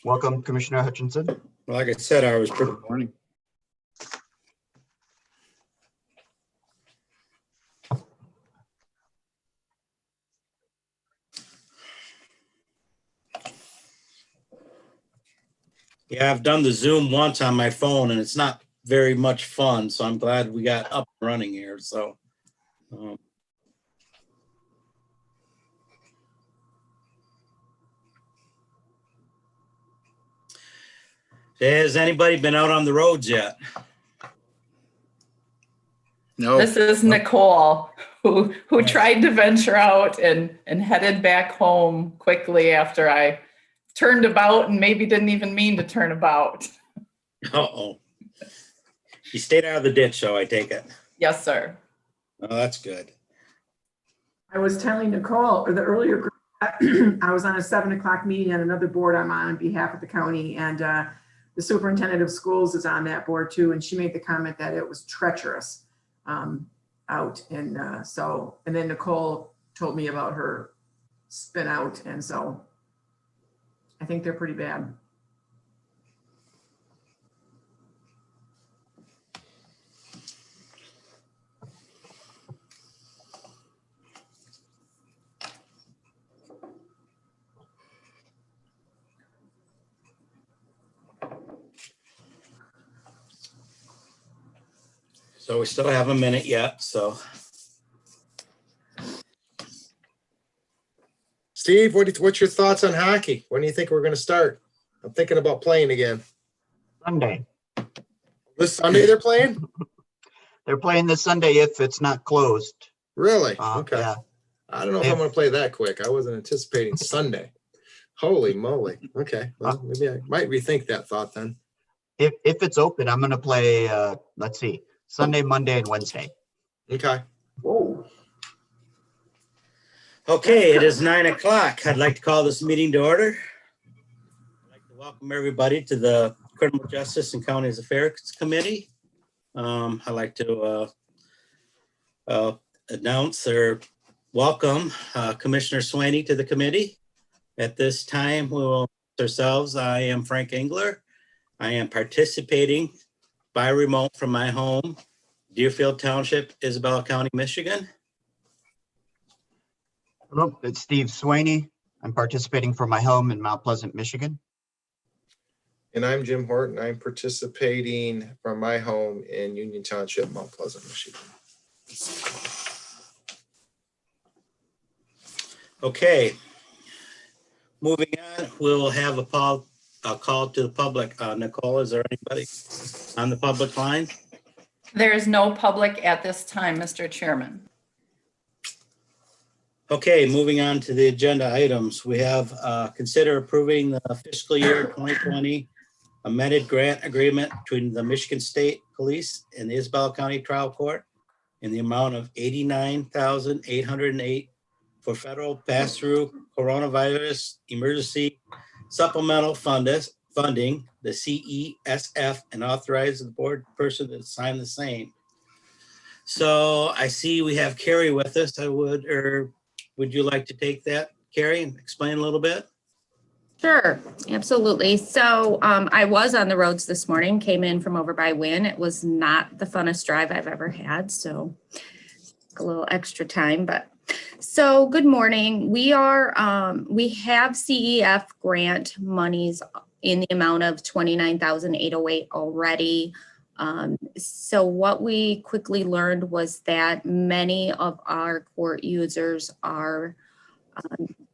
Welcome, Commissioner Hutchinson. Like I said, I was pretty. Good morning. Yeah, I've done the Zoom once on my phone and it's not very much fun. So I'm glad we got up and running here. So. Has anybody been out on the roads yet? No, This is Nicole, who tried to venture out and headed back home quickly after I turned about and maybe didn't even mean to turn about. Uh-oh. You stayed out of the ditch, so I take it. Yes, sir. Oh, that's good. I was telling Nicole, or the earlier group, I was on a 7 o'clock meeting on another board I'm on behalf of the county, and the superintendent of schools is on that board too, and she made the comment that it was treacherous out. And and then Nicole told me about her spin out, and so I think they're pretty bad. So we still have a minute yet, so. Steve, what's your thoughts on hockey? When do you think we're going to start? I'm thinking about playing again. Sunday. This Sunday they're playing? They're playing this Sunday if it's not closed. Really? Okay. Yeah. I don't know if I'm going to play that quick. I wasn't anticipating Sunday. Holy moly. Okay. Well, maybe I might rethink that thought then. If it's open, I'm going to play, let's see, Sunday, Monday, and Wednesday. Okay. Whoa. Okay, it is 9 o'clock. I'd like to call this meeting to order. I'd like to welcome everybody to the Criminal Justice and County Affairs Committee. I'd like to announce or welcome Commissioner Swaney to the committee. At this time, we will introduce ourselves. I am Frank Engler. I am participating by remote from my home, Deerfield Township, Isabella County, Michigan. Hello, it's Steve Swaney. I'm participating from my home in Mount Pleasant, Michigan. And I'm Jim Horton. I'm participating from my home in Union Township, Mount Pleasant, Michigan. Okay. Moving on, we'll have a call to the public. Nicole, is there anybody on the public line? There is no public at this time, Mr. Chairman. Okay, moving on to the agenda items. We have consider approving the fiscal year 2020 amended grant agreement between the Michigan State Police and the Isabella County Trial Court in the amount of $89,808 for federal pass-through coronavirus emergency supplemental funding, the CESF, and authorize the board person to sign the same. So I see we have Carrie with us. Would you like to take that, Carrie, and explain a little bit? Sure, absolutely. So I was on the roads this morning, came in from over by Wynn. It was not the funnest drive I've ever had, so a little extra time. But so good morning. We have CEF grant monies in the amount of $29,808 already. So what we quickly learned was that many of our court users are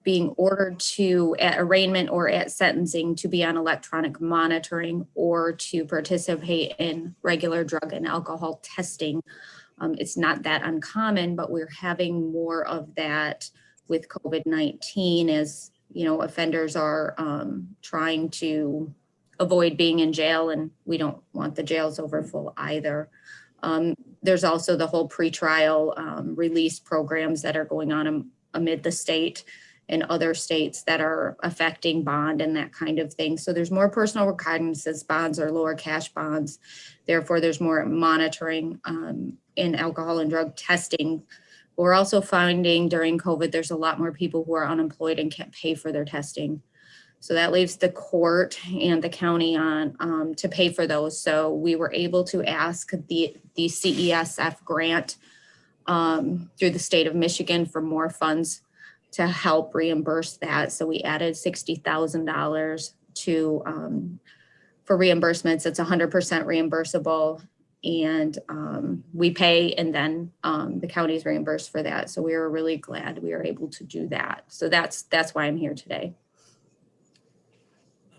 being ordered to, at arraignment or at sentencing, to be on electronic monitoring or to participate in regular drug and alcohol testing. It's not that uncommon, but we're having more of that with COVID-19 as, you know, offenders are trying to avoid being in jail, and we don't want the jails overfull either. There's also the whole pretrial release programs that are going on amid the state and other states that are affecting bond and that kind of thing. So there's more personal recognizance bonds or lower cash bonds. Therefore, there's more monitoring in alcohol and drug testing. We're also finding during COVID, there's a lot more people who are unemployed and can't pay for their testing. So that leaves the court and the county on to pay for those. So we were able to ask the CESF grant through the state of Michigan for more funds to help reimburse that. So we added $60,000 to for reimbursements. It's 100% reimbursable, and we pay, and then the county's reimbursed for that. So we were really glad we were able to do that. So that's why I'm here today.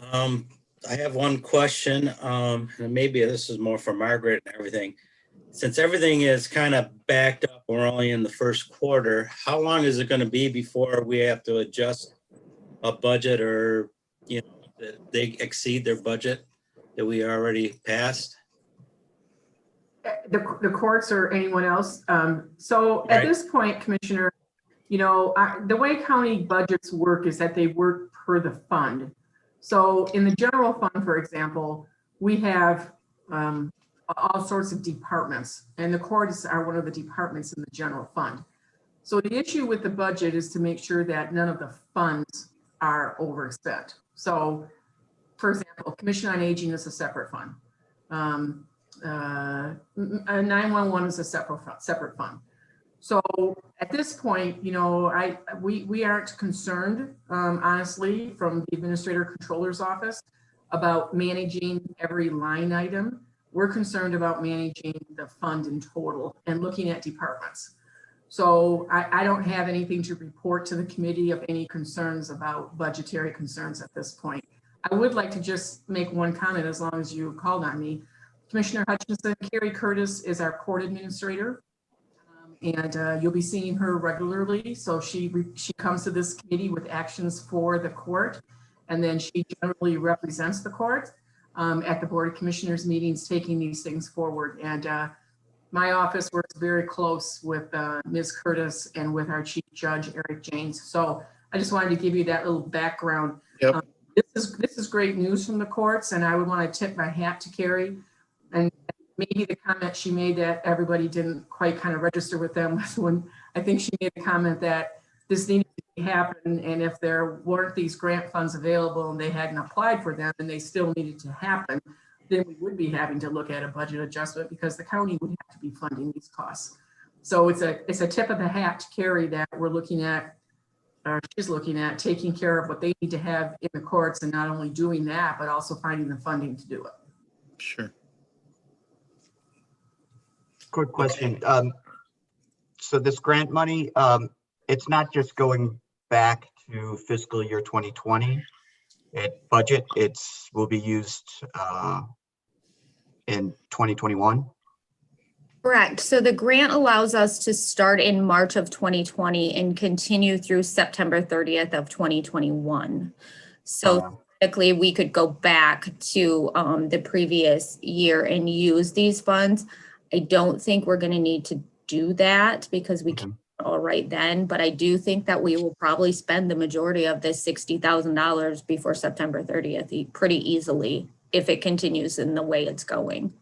I have one question, and maybe this is more for Margaret and everything. Since everything is kind of backed up, we're only in the first quarter, how long is it going to be before we have to adjust a budget, or, you know, that they exceed their budget that we already passed? The courts or anyone else. So at Right. this point, Commissioner, you know, the way county budgets work is that they work per the fund. So in the general fund, for example, we have all sorts of departments, and the courts are one of the departments in the general fund. So the issue with the budget is to make sure that none of the funds are overspent. So, for example, Commission on Aging is a separate fund. 911 is a separate fund. So at this point, you know, we aren't concerned, honestly, from the Administrator Controller's office about managing every line item. We're concerned about managing the fund in total and looking at departments. So I don't have anything to report to the committee of any concerns about budgetary concerns at this point. I would like to just make one comment, as long as you called on me. Commissioner Hutchinson, Carrie Curtis is our court administrator, and you'll be seeing her regularly. So she comes to this committee with actions for the court, and then she generally represents the court at the Board of Commissioners meetings, taking these things forward. And my office works very close with Ms. Curtis and with our Chief Judge, Eric James. So I just wanted to give you that little background. Yep. This is great news from the courts, and I would want to tip my hat to Carrie. And maybe the comment she made that everybody didn't quite kind of register with them was when I think she made the comment that this needed to happen, and if there weren't these grant funds available and they hadn't applied for them and they still needed to happen, then we would be having to look at a budget adjustment because the county would have to be funding these costs. So it's a tip of the hat to Carrie that we're looking at, or she's looking at taking care of what they need to have in the courts, and not only doing that, but also finding the funding to do it. Sure. Quick question. So this grant money, it's not just going back to fiscal year 2020 budget, will be used in 2021? Correct. So the grant allows us to start in March of 2020 and continue through September 30th of 2021. So typically we could go back to the previous year and use these funds. I don't think we're going to need to do that because we can all right then, but I do think that we will probably spend the majority of this $60,000 before September 30th pretty easily if it continues in the way it's going.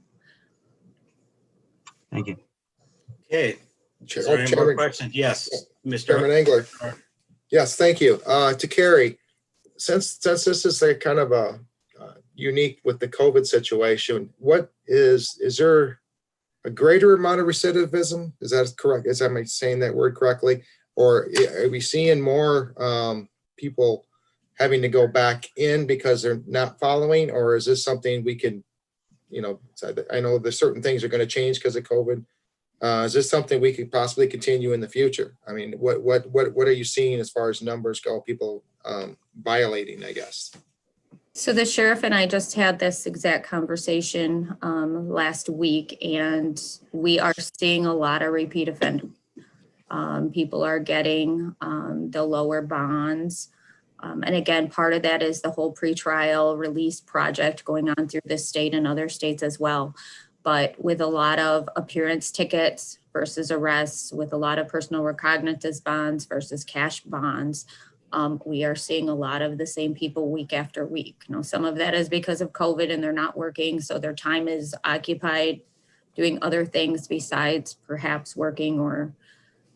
Thank you. Okay. Is there any more questions? Yes, Mr. Chairman Engler. Yes, thank you. To Carrie, since this is a kind of a unique with the COVID situation, what is there a greater amount of recidivism? Is that correct? Am I saying that word correctly? Or are we seeing more people having to go back in because they're not following? Or is this something we can, you know, I know there's certain things are going to change because of COVID. Is this something we could possibly continue in the future? I mean, what are you seeing as far as numbers go, people violating, I guess? So the sheriff and I just had this exact conversation last week, and we are seeing a lot of repeat offenders. People are getting the lower bonds. And again, part of that is the whole pretrial release project going on through the state and other states as well. But with a lot of appearance tickets versus arrests, with a lot of personal recognizance bonds versus cash bonds, we are seeing a lot of the same people week after week. You know, some of that is because of COVID and they're not working, so their time is occupied doing other things besides perhaps working or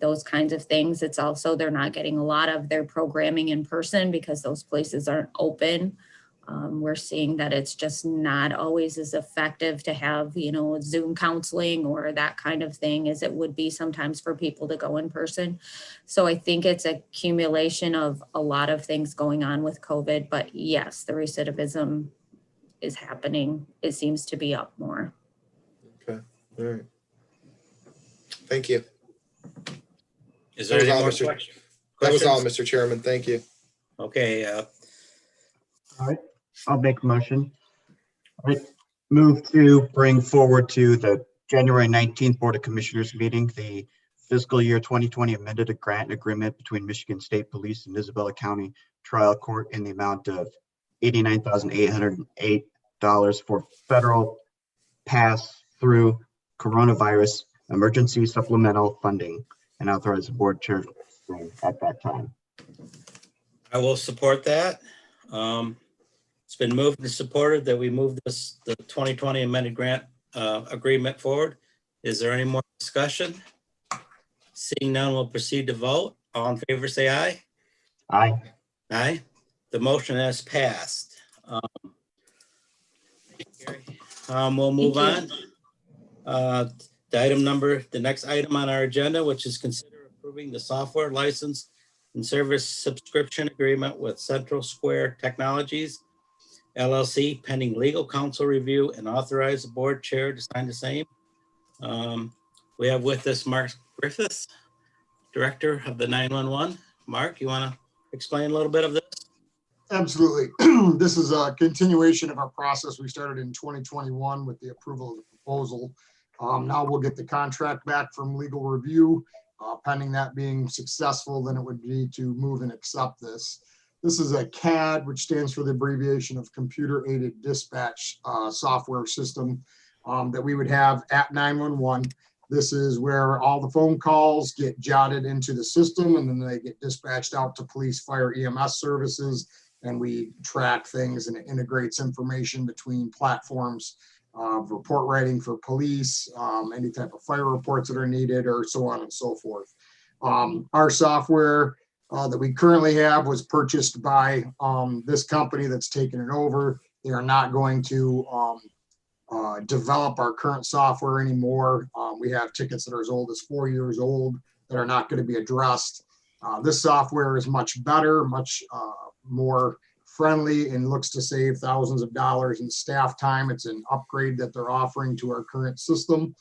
those kinds of things. It's also, they're not getting a lot of their programming in person because those places aren't open. We're seeing that it's just not always as effective to have, Zoom counseling or that kind of thing as it would be sometimes for people to go in person. So I think it's a accumulation of a lot of things going on with COVID, but yes, the recidivism is happening. It seems to be up more. Okay, all right. Thank you. Is there That was any all, more Mr. questions? That was all, Mr. Chairman. Thank you. Okay, All right, I'll make a motion. All right, move to bring forward to the January 19th Board of Commissioners meeting, the fiscal year 2020 amended grant agreement between Michigan State Police and Isabella County Trial Court in the amount of $89,808 for federal pass-through coronavirus emergency supplemental funding, and authorize the board chair at that time. I will support that. It's been moved and supported that we move the 2020 amended grant agreement forward. Is there any more discussion? Seeing none, we'll proceed to vote. All in favor, say aye. Aye. Aye. The motion has passed. We'll move on. The next item on our agenda, which is consider approving the software license and service subscription agreement with Central Square Technologies LLC, pending legal counsel review, and authorize the board chair to sign the same. We have with us Mark Griffiths, Director of the 911. Mark, you want to explain a little bit of this? Absolutely. This is a continuation of our process we started in 2021 with the approval of the proposal. Now we'll get the contract back from legal review. Pending that being successful, then it would be to move and accept this. This is a CAD, which stands for the abbreviation of Computer Aided Dispatch software system that we would have at 911. This is where all the phone calls get jotted into the system, and then they get dispatched out to police, fire, EMS services, and we track things, and it integrates information between platforms, report writing for police, any type of fire reports that are needed, or so on and so forth. Our software that we currently have was purchased by this company that's taken it over. They are not going to develop our current software anymore. We have tickets that are as old as 4 years old that are not going to be addressed. This software is much better, much more friendly, and looks to save thousands of dollars in staff time. It's an upgrade that they're offering to our current system.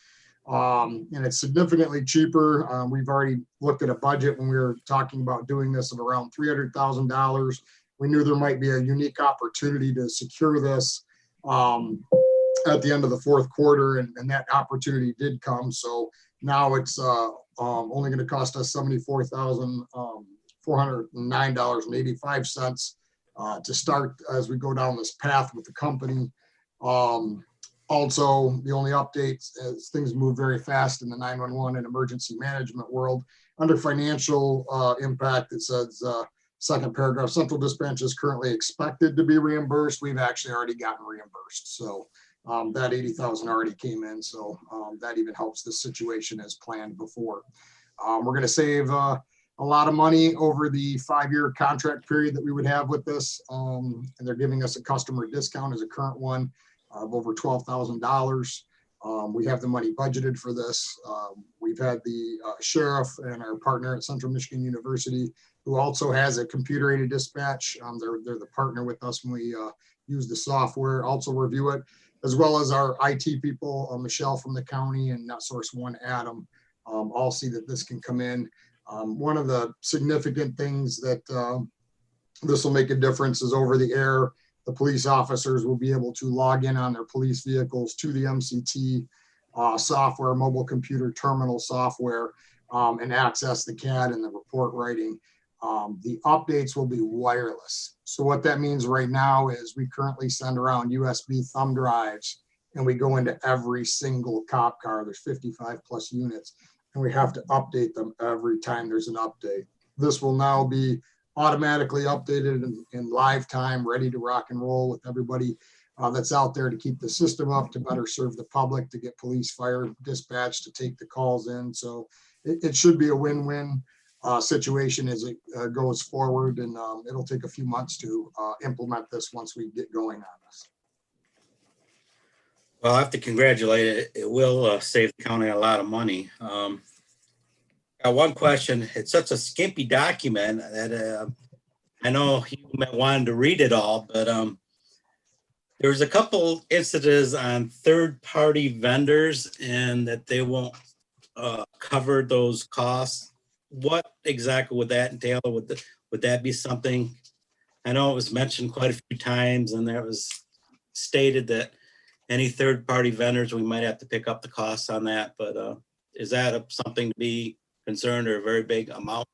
And it's significantly cheaper. We've already looked at a budget when we were talking about doing this of around $300,000. We knew there might be a unique opportunity to secure this at the end of the fourth quarter, and that opportunity did come. So now it's only going to cost us $74,409.85 to start as we go down this path with the company. Also, the only updates as things move very fast in the 911 and emergency management world. Under financial impact, it says second paragraph, Central Dispatch is currently expected to be reimbursed. We've actually already gotten reimbursed. So that 80,000 already came in. So that even helps the situation as planned before. We're going to save a lot of money over the 5-year contract period that we would have with this. And they're giving us a customer discount as a current one of over $12,000. We have the money budgeted for this. We've had the sheriff and our partner at Central Michigan University, who also has a computer aided dispatch. They're the partner with us when we use the software, also review it, as well as our IT people, Michelle from the county and NetSource One, Adam, all see that this can come in. One of the significant things that this will make a difference is over the air. The police officers will be able to log in on their police vehicles to the MCT software, mobile computer terminal software, and access the CAD and the report writing. The updates will be wireless. So what that means right now is we currently send around USB thumb drives, and we go into every single cop car. There's 55 plus units, and we have to update them every time there's an update. This will now be automatically updated in live time, ready to rock and roll with everybody that's out there to keep the system up, to better serve the public, to get police, fire, dispatch, to take the calls in. So it should be a win-win situation as it goes forward, and it'll take a few months to implement this once we get going on this. Well, I have to congratulate it. It will save the county a lot of money. Got one question. It's such a skimpy document that I know you wanted to read it all, but there's a couple instances on third-party vendors and that they won't cover those costs. What exactly would that entail? Would that be something? I know it was mentioned quite a few times, and there was stated that any third-party vendors, we might have to pick up the costs on that, but is that something to be concerned or a very big amount?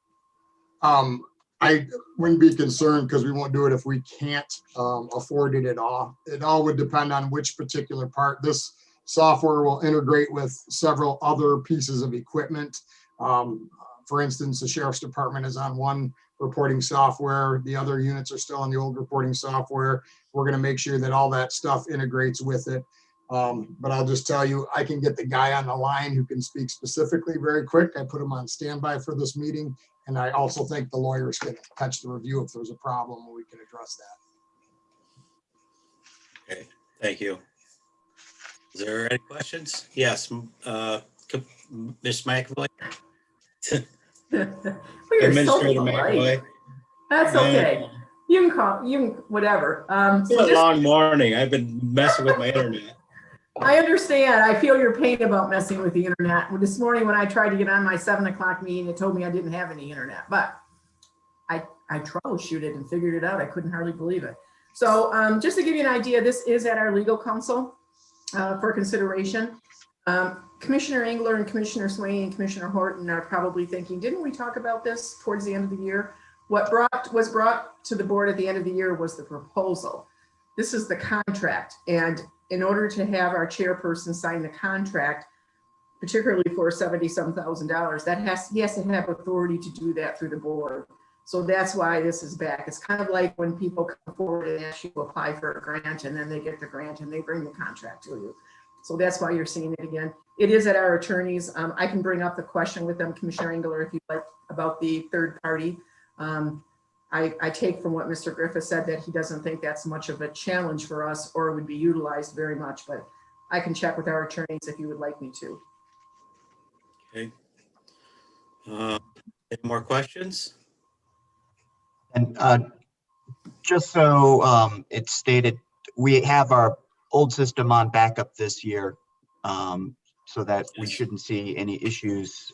I wouldn't be concerned because we won't do it if we can't afford it at all. It all would depend on which particular part. This software will integrate with several other pieces of equipment. For instance, the sheriff's department is on one reporting software. The other units are still on the old reporting software. We're going to make sure that all that stuff integrates with it. But I'll just tell you, I can get the guy on the line who can speak specifically very quick. I put him on standby for this meeting. And I also think the lawyers can catch the review if there's a problem, we can address that. Okay, thank you. Is there any questions? Yes, Ms. McAvoy? We are so Administrator polite. McAvoy? That's okay. You can whatever. It's been a long morning. I've been messing with my internet. I understand. I feel your pain about messing with the internet. Well, this morning when I tried to get on my 7 o'clock meeting, it told me I didn't have any internet, but I troubleshooted and figured it out. I couldn't hardly believe it. So just to give you an idea, this is at our legal counsel for consideration. Commissioner Engler and Commissioner Swain and Commissioner Horton are probably thinking, didn't we talk about this towards the end of the year? What was brought to the board at the end of the year was the proposal. This is the contract, and in order to have our chairperson sign the contract, particularly for $77,000, he has to have authority to do that through the board. So that's why this is back. It's kind of like when people come forward and ask you to apply for a grant, and then they get the grant and they bring the contract to you. So that's why you're seeing it again. It is at our attorneys. I can bring up the question with them, Commissioner Engler, if you'd like, about the third party. I take from what Mr. Griffith said that he doesn't think that's much of a challenge for us or would be utilized very much, but I can check with our attorneys if you would like me to. Okay. Any more questions? And just so it's stated, we have our old system on backup this year, so that we shouldn't see any issues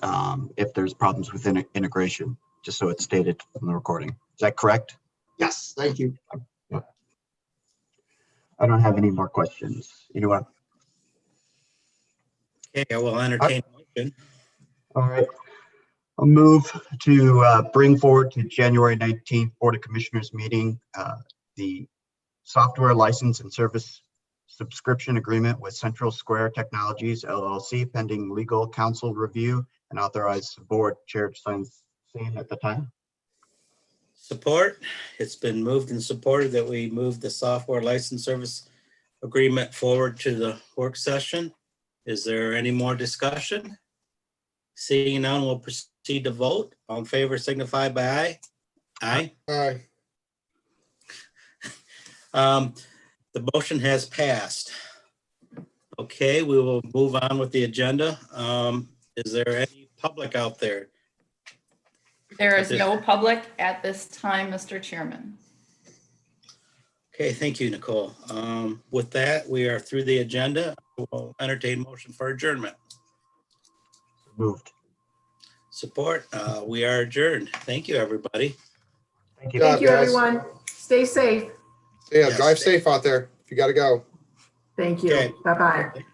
if there's problems with integration, just so it's stated in the recording. Is that correct? Yes, thank you. I don't have any more questions. Anyone? Okay, I will entertain a motion. All right. I'll move to bring forward to January 19th Board of Commissioners meeting the software license and service subscription agreement with Central Square Technologies LLC pending legal counsel review, and authorize the board chair to sign same at the time. Support. It's been moved and supported that we move the software license service agreement forward to the work session. Is there any more discussion? Seeing none, we'll proceed to vote. All in favor signify by aye. Aye. The motion has passed. Okay, we will move on with the agenda. Is there any public out there? There is no public at this time, Mr. Chairman. Okay, thank you, Nicole. With that, we are through the agenda. We'll entertain motion for adjournment. Moved. Support. We are adjourned. Thank you, everybody. Thank you. Yeah. Thank you, guys. everyone. Stay safe. Yeah, Yes. drive safe out there if you got to go. Thank you. Okay. Bye-bye.